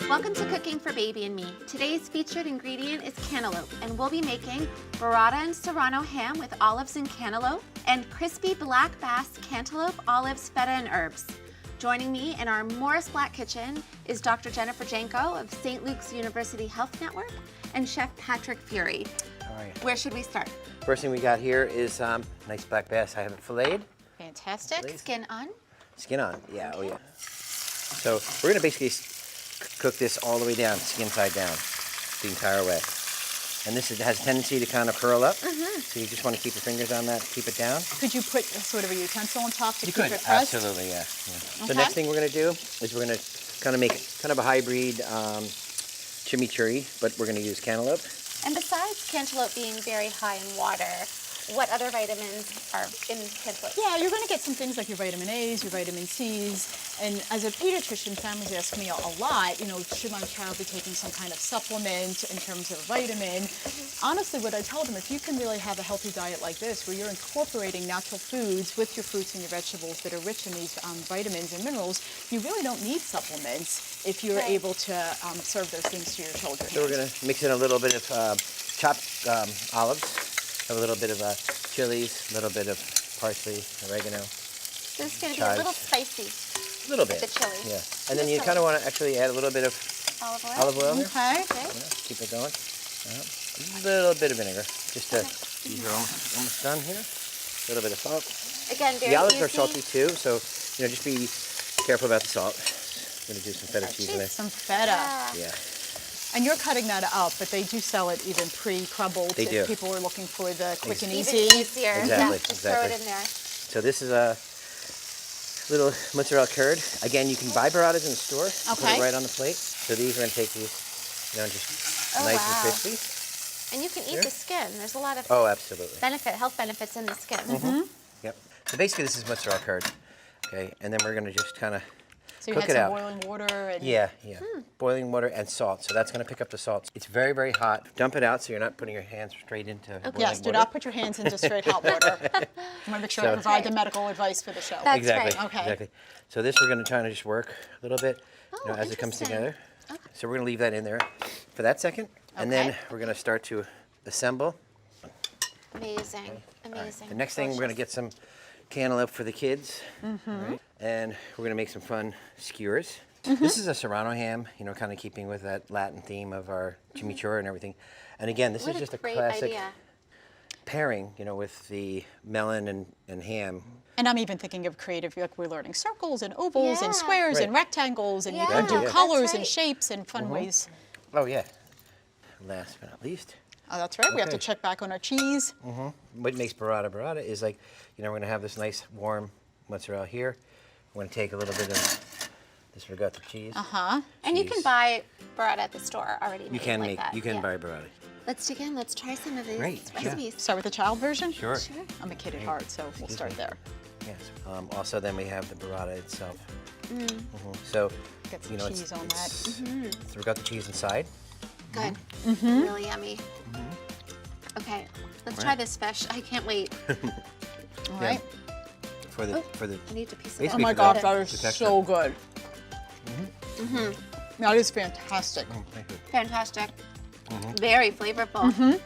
Welcome to Cooking for Baby and Me. Today's featured ingredient is cantaloupe, and we'll be making burrata and serrano ham with olives and cantaloupe, and crispy black bass cantaloupe, olives, feta, and herbs. Joining me in our Morris Black kitchen is Dr. Jennifer Janko of St. Luke's University Health Network and Chef Patrick Feury. All right. Where should we start? First thing we got here is nice black bass. I have it filleted. Fantastic. Skin on? Skin on, yeah, oh yeah. So we're gonna basically cook this all the way down, skin side down, the entire way. And this has a tendency to kind of curl up, so you just want to keep your fingers on that, keep it down. Could you put sort of a utensil on top to keep it pressed? Absolutely, yeah. Okay. So next thing we're going to do is we're going to kind of make kind of a hybrid chimichurri, but we're going to use cantaloupe. And besides cantaloupe being very high in water, what other vitamins are in cantaloupe? Yeah, you're going to get some things like your vitamin A's, your vitamin C's, and as a pediatrician, families ask me a lot, you know, should my child be taking some kind of supplement in terms of vitamin? Honestly, what I tell them, if you can really have a healthy diet like this, where you're incorporating natural foods with your fruits and your vegetables that are rich in these vitamins and minerals, you really don't need supplements if you're able to serve those things to your children. So we're going to mix in a little bit of chopped olives. A little bit of chilies, a little bit of parsley, oregano. This is going to be a little spicy. A little bit. The chili. Yeah. And then you kind of want to actually add a little bit of olive oil. Okay. Yeah, keep it going. A little bit of vinegar. Just to, these are almost done here. A little bit of salt. Again, very The olives easy. are salty too, so you know, just be careful about the salt. I'm going to do some feta cheese in there. Some feta. Yeah. And you're cutting that up, but they do sell it even pre-crumbled They do. if people are looking for the quick and Even easy. easier. Exactly, Yeah, just throw exactly. it in there. So this is a little mozzarella curd. Again, you can buy burratas in the store. Put Okay. it right on the plate. So these, we're going to take these, you know, just nice and crispy. And you can eat the skin. There's a lot of Oh, absolutely. health benefits in the skin. Yep. So basically, this is mozzarella curd. Okay, and then we're going to just kind of So you cook had it some out. boiling water and Yeah. Boiling water and salt. So that's going to pick up the salt. It's very, very hot. Dump it out so you're not putting your hands straight into boiling yes, do water. not put your hands into straight hot water. I want to make sure I provide the medical advice for the show. That's Exactly. right. Okay. Exactly. So this we're going to try to just work a little bit you know, as it comes interesting. together. So we're going to leave that in there for that second, and then we're going to start to assemble. Amazing. Amazing. The next thing we're going to get some cantaloupe for the kids, right? And we're going to make some fun skewers. This is a Serrano ham, you know, kind of keeping with that Latin theme of our chimichurri and everything. And again, this What is just a great classic idea. pairing, you know, with the melon and ham. And I'm even thinking of creative, like we're learning circles and ovals and Yeah. squares and Right. rectangles, and you Yeah, can do that's colors right. and shapes and fun ways. Oh yeah. Last but not least, Oh, that's right. We have to Okay. check back on our cheese. what makes burrata is like, you know, we're going to have this nice warm mozzarella here. We're going to take a little bit of this ricotta cheese. And you can cheese. buy burrata at the store already. You made can like make, that. you can Yeah. buy burrata. Let's dig in. Let's try some of these Great, yeah. recipes. Start with the child version? Sure. I'm a kid at heart, so we'll start there. Yes. Also, then we have the burrata itself. So, Get some you know, cheese on that. So we've got the cheese inside. Good. Really yummy. Okay, let's try this fish. I can't wait. All right. For the I need a piece of Basically Oh that. my for gosh, the- that is the texture. so good. That is fantastic. Thank you. Fantastic. Very flavorful.